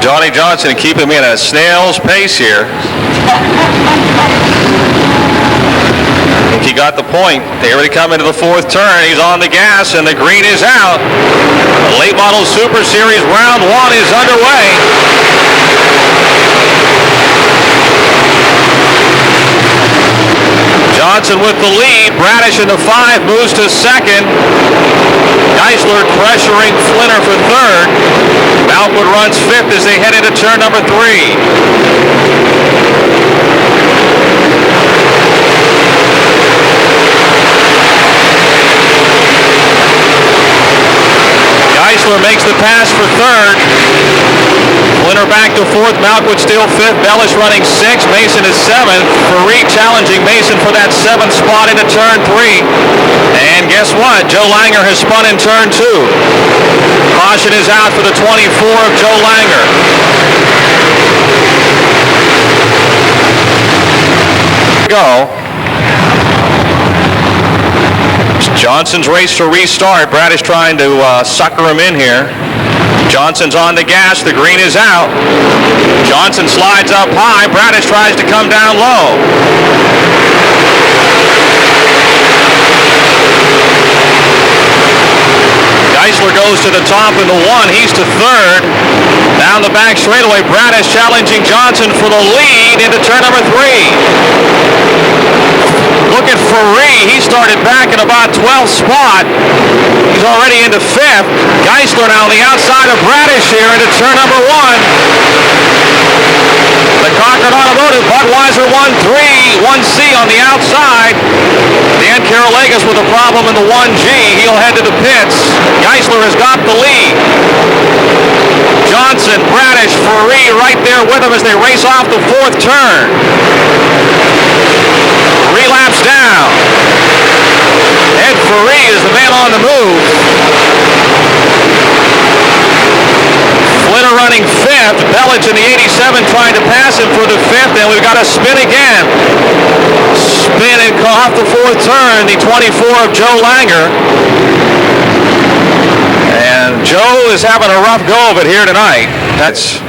Johnny Johnson keep him in a snail's pace here. I think he got the point. They already come into the fourth turn. He's on the gas, and the green is out. The late model Super Series round one is underway. Johnson with the lead. Bradish in the 5 moves to second. Geisler pressuring Flinner for third. Malkwood runs fifth as they head into turn number 3. Geisler makes the pass for third. Flinner back to fourth. Malkwood still fifth. Bellish running sixth. Mason is seventh. Faree challenging Mason for that 7th spot into turn 3. And guess what? Joe Langer has spun in turn 2. Caution is out for the 24 of Joe Langer. Go. Johnson's race to restart. Bradish trying to sucker him in here. Johnson's on the gas. The green is out. Johnson slides up high. Bradish tries to come down low. Geisler goes to the top in the 1. He's to third. Down the back straightaway. Bradish challenging Johnson for the lead into turn number 3. Look at Faree. He started back in about 12th spot. He's already into 5th. Geisler now on the outside of Bradish here into turn number 1. The Cochran Automotive, Budweiser 1-3, 1C on the outside. Dan Karalegas with a problem in the 1G. He'll head to the pits. Geisler has got the lead. Johnson, Bradish, Faree right there with him as they race off the 4th turn. 3 laps down. Ed Faree is the man on the move. Flinner running 5th. Bellich in the 87 trying to pass him for the 5th, and we've got a spin again. Spin and off the 4th turn, the 24 of Joe Langer. And Joe is having a rough go of it here tonight. That's...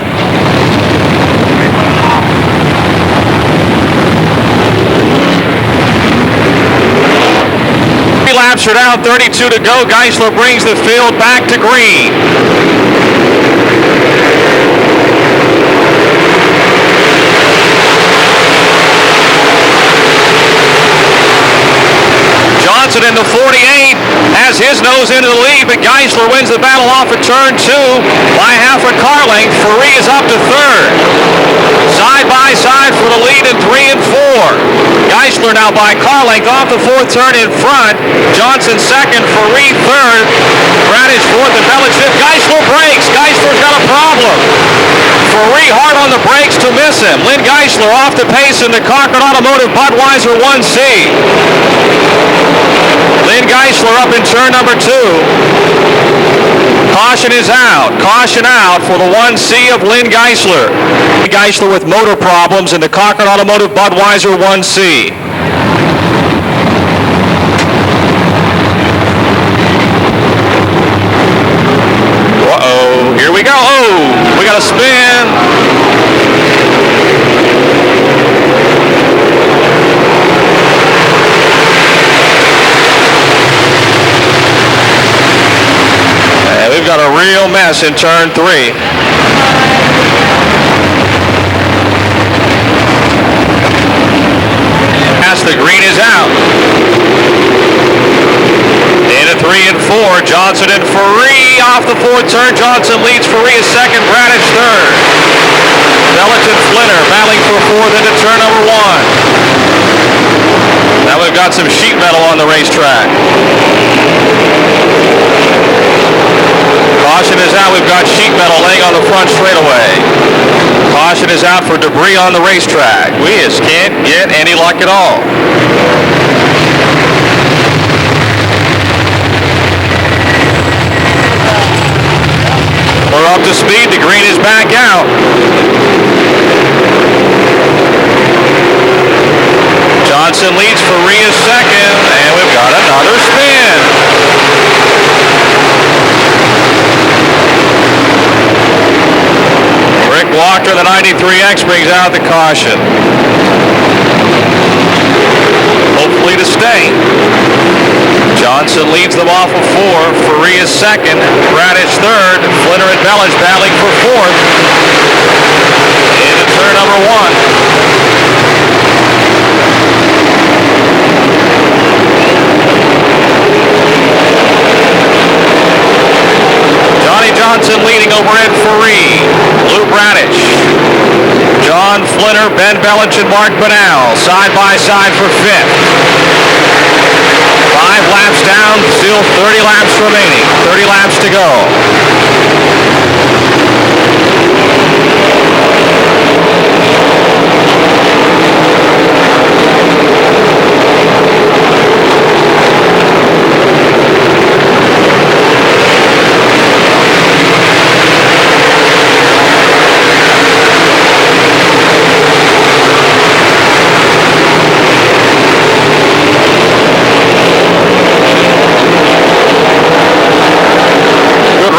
3 laps are down, 32 to go. Geisler brings the field back to green. Johnson in the 48 has his nose into the lead, but Geisler wins the battle off of turn 2 by half a car length. Faree is up to third. Side by side for the lead in 3 and 4. Geisler now by car length off the 4th turn in front. Johnson second, Faree third. Bradish fourth and Bellich fifth. Geisler breaks. Geisler's got a problem. Faree hard on the brakes to miss him. Lynn Geisler off the pace in the Cochran Automotive Budweiser 1C. Lynn Geisler up in turn number 2. Caution is out. Caution out for the 1C of Lynn Geisler. Geisler with motor problems in the Cochran Automotive Budweiser 1C. Uh-oh. Here we go. Oh, we got a spin. We've got a real mess in turn 3. As the green is out. Into 3 and 4. Johnson and Faree off the 4th turn. Johnson leads. Faree is second. Bradish third. Bellich and Flinner battling for 4th into turn number 1. Now we've got some sheet metal on the racetrack. Caution is out. We've got sheet metal laying on the front straightaway. Caution is out for debris on the racetrack. We just can't get any luck at all. We're up to speed. The green is back out. Johnson leads. Faree is second, and we've got another spin. Walker, the 93X, brings out the caution. Hopefully to stay. Johnson leads them off of 4. Faria is second. Bradish third. Flinner and Bellish battling for fourth. Into turn number 1. Johnny Johnson leading over Ed Faria. Lou Bradish. John Flinner, Ben Bellish, and Mark Banal side by side for fifth. 5 laps down, still 30 laps remaining. 30 laps to go.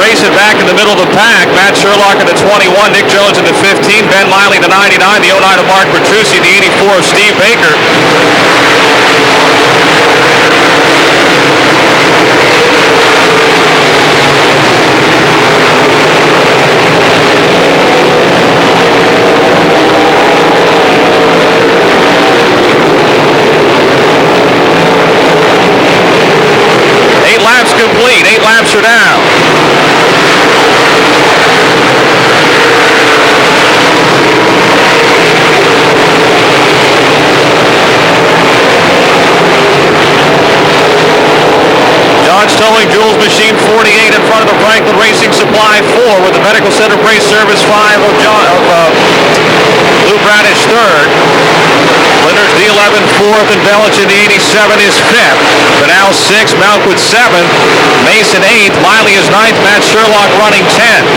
Racing back in the middle of the pack. Matt Sherlock in the 21, Nick Jones in the 15, Ben Miley the 99, the 09 of Mark Petrucci, the 84 of Steve Baker. Laps complete. 8 laps are down. John's towing Jules Machine 48 in front of the Franklin Racing Supply 4 with the Medical Center Brace Service 5 of Lou Bradish third. Flinner's the 11, 4th, and Bellish in the 87 is 5th. Banal 6th, Malquid 7th, Mason 8th, Miley is 9th, Matt Sherlock running 10th.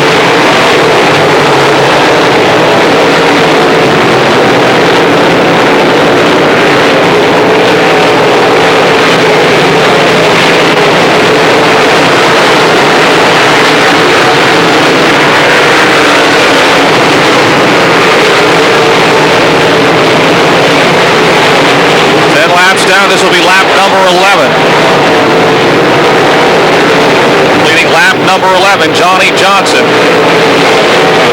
Down, this will be lap number 11. Leading lap number 11, Johnny Johnson.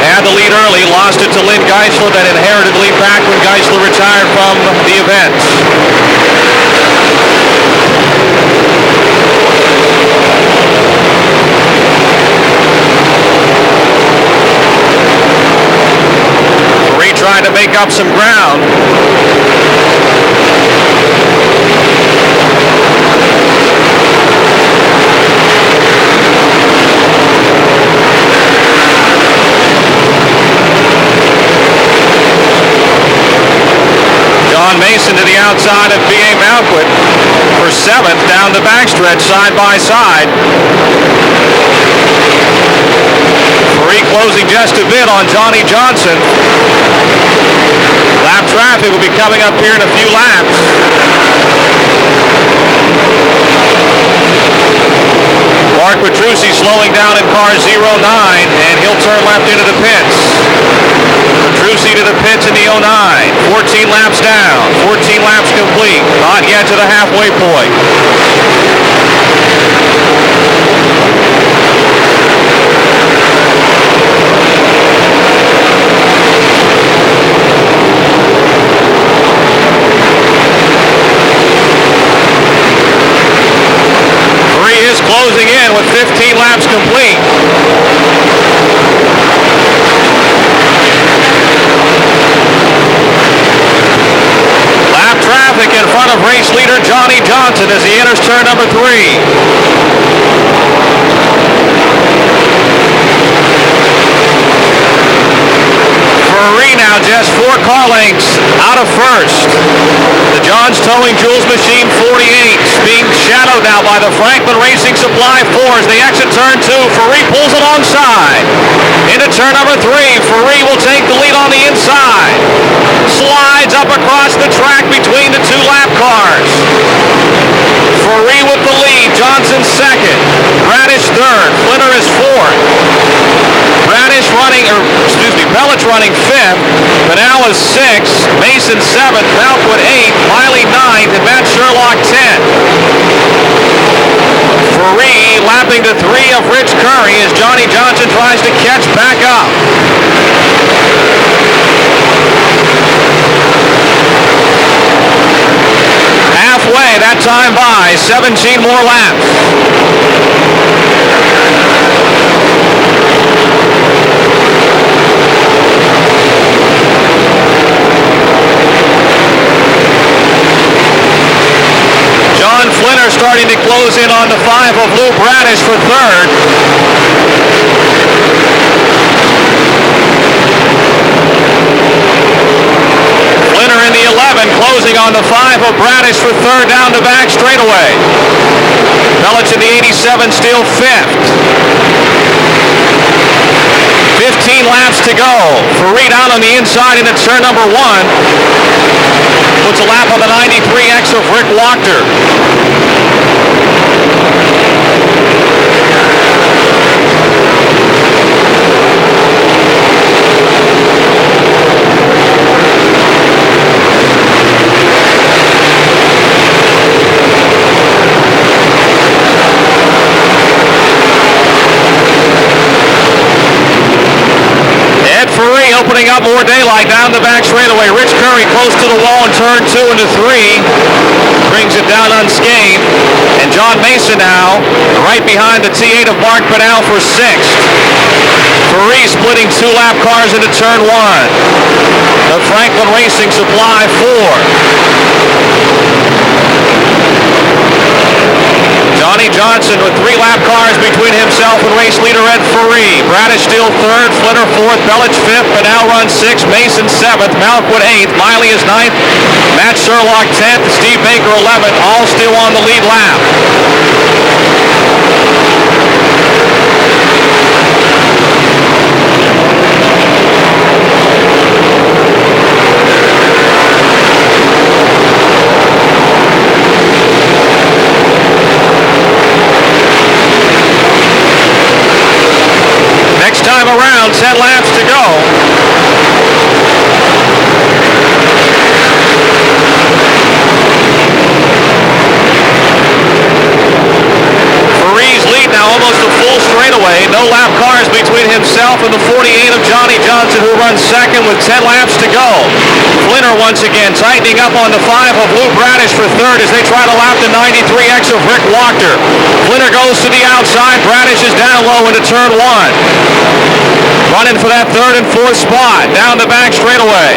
Had the lead early, lost it to Lynn Geisler, then inherited the lead back when Geisler retired from the event. Faria trying to make up some ground. Mason to the outside of B.A. Malquid for 7th down the backstretch side by side. Faria closing just a bit on Johnny Johnson. Lap traffic will be coming up here in a few laps. Mark Petrucci slowing down in car 09, and he'll turn left into the pits. Petrucci to the pits in the 09. 14 laps down. 14 laps complete. Not yet to the halfway point. Faria is closing in with 15 laps complete. Traffic in front of race leader Johnny Johnson as he enters turn number 3. Faria now just 4 car lengths out of first. The Johns towing Jules Machine 48 being shadowed now by the Franklin Racing Supply 4 as they exit turn 2. Faria pulls alongside. Into turn number 3. Faria will take the lead on the inside. Slides up across the track between the 2 lap cars. Faria with the lead. Johnson second. Bradish third. Flinner is fourth. Bellich running 5th. Banal is 6th. Mason 7th. Malkwood 8th. Miley 9th. And Matt Sherlock 10th. Free lapping to 3 of Rich Curry as Johnny Johnson tries to catch back up. Halfway, that time by 17 more laps. John Flinner starting to close in on the 5 of Lou Bradish for 3rd. Flinner in the 11, closing on the 5 of Bradish for 3rd down the back straightaway. Bellich in the 87, still 5th. 15 laps to go. Farid out on the inside into turn number 1. Puts a lap on the 93X of Rick Wachter. Opening up more daylight down the back straightaway. Rich Curry close to the wall in turn 2 into 3. Brings it down unscathed. And John Mason now right behind the T8 of Mark Banal for 6th. Faree splitting 2-lap cars into turn 1. The Franklin Racing Supply 4. Johnny Johnson with 3-lap cars between himself and race leader Ed Faree. Bradish still 3rd, Flinner 4th, Bellich 5th, Banal runs 6th, Mason 7th, Malkwood 8th, Miley is 9th, Matt Sherlock 10th, Steve Baker 11th, all still on the lead lap. Time around, 10 laps to go. Faree's lead now almost a full straightaway. No lap cars between himself and the 48 of Johnny Johnson, who runs 2nd with 10 laps to go. Flinner once again tightening up on the 5 of Lou Bradish for 3rd as they try to lap the 93X of Rick Wachter. Flinner goes to the outside. Bradish is down low into turn 1. Running for that 3rd and 4th spot. Down the back straightaway.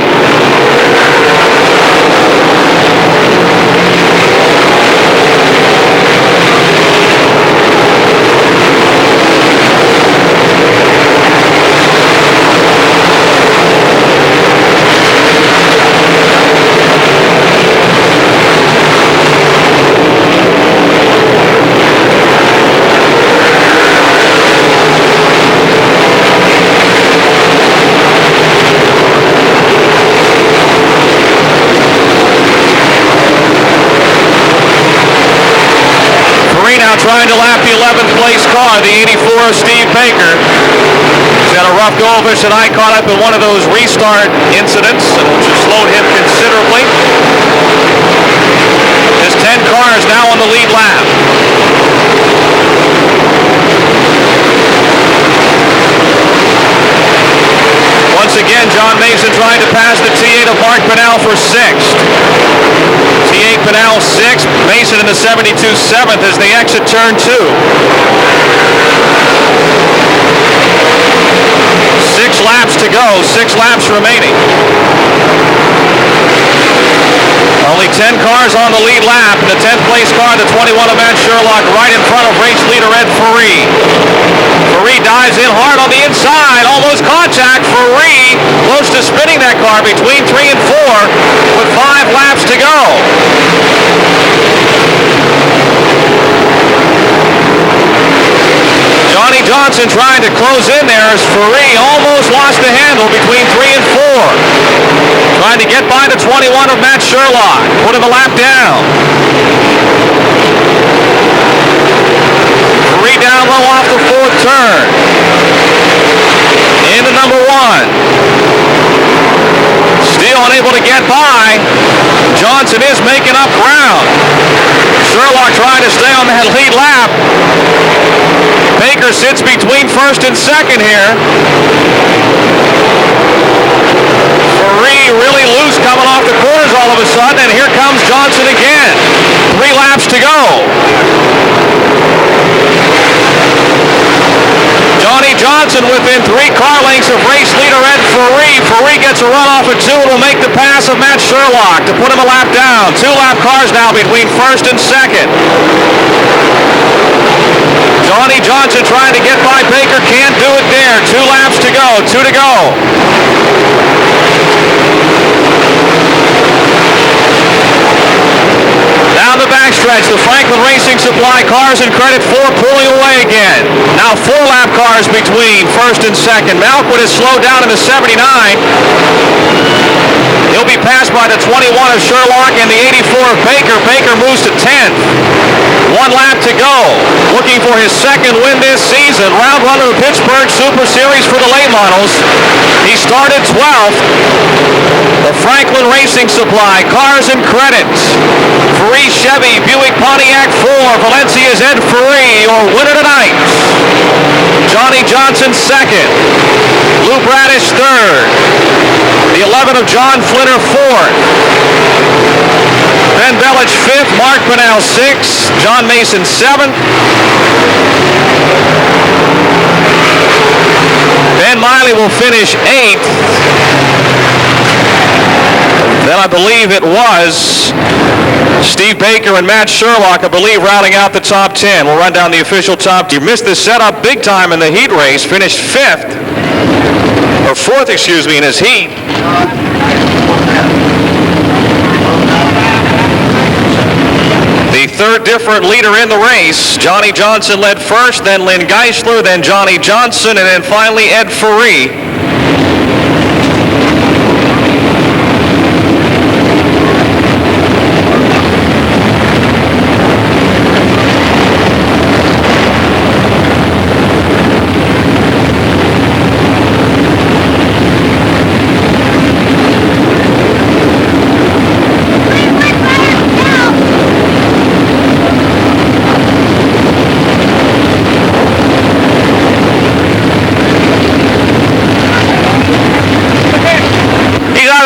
Trying to lap the 11th place car, the 84 of Steve Baker. He's had a rough go of it tonight, caught up in one of those restart incidents, which has slowed him considerably. There's 10 cars now on the lead lap. Once again, John Mason trying to pass the T8 of Mark Banal for 6th. T8 Banal 6th, Mason in the 72 7th as they exit turn 2. 6 laps to go, 6 laps remaining. Only 10 cars on the lead lap, and the 10th place car, the 21 of Matt Sherlock, right in front of race leader Ed Faree. Faree dives in hard on the inside, almost contact. Faree close to spinning that car between 3 and 4 with 5 laps to go. Johnny Johnson trying to close in there as Faree almost lost the handle between 3 and 4. Trying to get by the 21 of Matt Sherlock. Put him a lap down. Faree down low off the 4th turn. Into number 1. unable to get by. Johnson is making up ground. Sherlock trying to stay on that lead lap. Baker sits between first and second here. Faree really loose coming off the corners all of a sudden, and here comes Johnson again. 3 laps to go. Johnny Johnson within 3 car lengths of race leader Ed Faree. Faree gets a run off of 2 and will make the pass of Matt Sherlock to put him a lap down. 2 lap cars now between first and second. Johnny Johnson trying to get by Baker, can't do it there. 2 laps to go, 2 to go. Down the backstretch, the Franklin Racing Supply cars and Credit 4 pulling away again. Now 4 lap cars between first and second. Malquit has slowed down in the 79. He'll be passed by the 21 of Sherlock and the 84 of Baker. Baker moves to 10th. 1 lap to go. Looking for his second win this season. Round 1 of the Pittsburgh Super Series for the late models. He started 12th. The Franklin Racing Supply cars and credits. Faree Chevy, Buick Pontiac 4. Valencia's Ed Faree, your winner tonight. Johnny Johnson second. Lou Bradish third. The 11 of John Flinner fourth. Ben Bellich fifth. Mark Bunnell sixth. John Mason seventh. Ben Miley will finish 8th. Then I believe it was Steve Baker and Matt Sherlock, I believe, rounding out the top 10. We'll run down the official top 10. You missed the setup big time in the heat race. Finished 5th, or 4th, excuse me, in his heat. The third different leader in the race. Johnny Johnson led first, then Lynn Geisler, then Johnny Johnson, and then finally Ed Faree.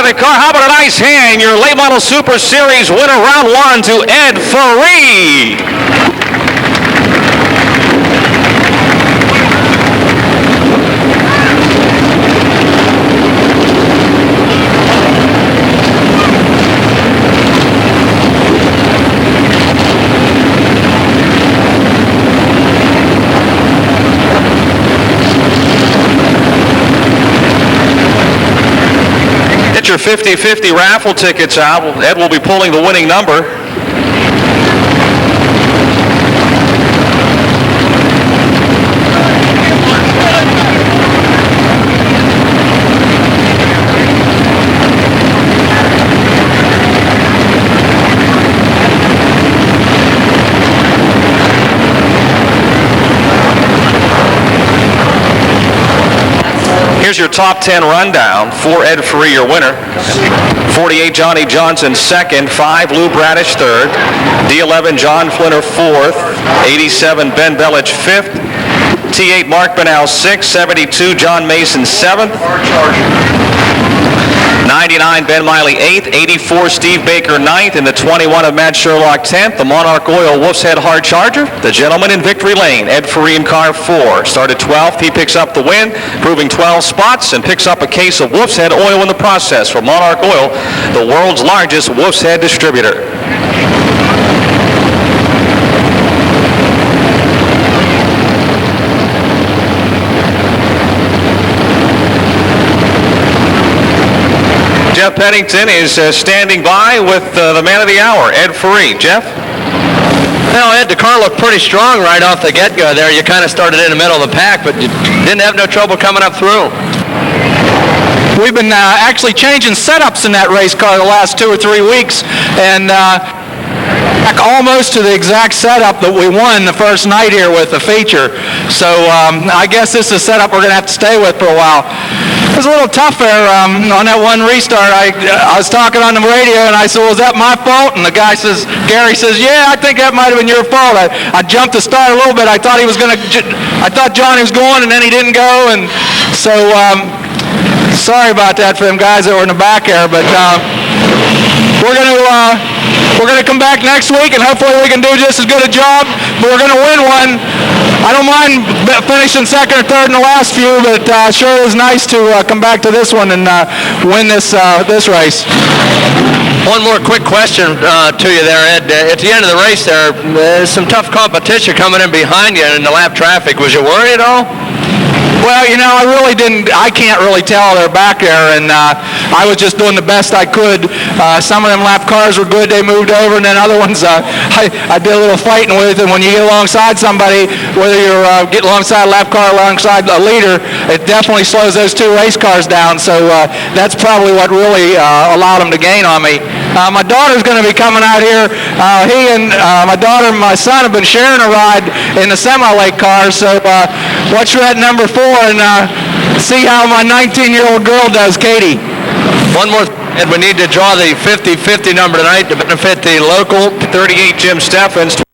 Car. How about a nice hand? Your late model Super Series winner round 1 to Ed Faree. Your 50-50 raffle tickets out. Ed will be pulling the winning number. Here's your top 10 rundown. 4, Ed Faree, your winner. 48, Johnny Johnson, second. 5, Lou Bradish, third. D11, John Flinner, fourth. 87, Ben Bellich, fifth. T8, Mark Bunnell, sixth. 72, John Mason, seventh. 99, Ben Miley, 8th. 84, Steve Baker, 9th. And the 21 of Matt Sherlock, 10th. The Monarch Oil Wolf's Head Hard Charger. The gentleman in victory lane, Ed Faree in car 4. Started 12th. He picks up the win, proving 12 spots, and picks up a case of Wolf's Head Oil in the process from Monarch Oil, the world's largest Wolf's Head distributor. Jeff Pennington is standing by with the man of the hour, Ed Faree. Jeff? Well, Ed, the car looked pretty strong right off the get-go there. You kind of started in the middle of the pack, but you didn't have no trouble coming up through. We've been actually changing setups in that race car the last 2 or 3 weeks, and back almost to the exact setup that we won the first night here with the feature. So I guess this is a setup we're going to have to stay with for a while. It was a little tough there on that one restart. I was talking on the radio, and I said, well, was that my fault? And the guy says, Gary says, yeah, I think that might have been your fault. I jumped the start a little bit. I thought I thought Johnny was going, and then he didn't go. And so sorry about that for them guys that were in the back there. But we're going to come back next week, and hopefully we can do just as good a job. But we're going to win one. I don't mind finishing second or third in the last few, but sure is nice to come back to this one and win this race. One more quick question to you there, Ed. At the end of the race there's some tough competition coming in behind you in the lap traffic. Was you worried at all? Well, I can't really tell. They're back there, and I was just doing the best I could. Some of them lap cars were good. They moved over, and then other ones I did a little fighting with. And when you get alongside somebody, whether you're getting alongside a lap car, alongside a leader, it definitely slows those two race cars down. So that's probably what really allowed them to gain on me. My daughter's going to be coming out here. He and my daughter and my son have been sharing a ride in the semi-lake car. So watch for that number 4 and see how my 19-year-old girl does, Katie. One more, Ed, we need to draw the 50-50 number tonight to benefit the local. 38 Jim Steffens.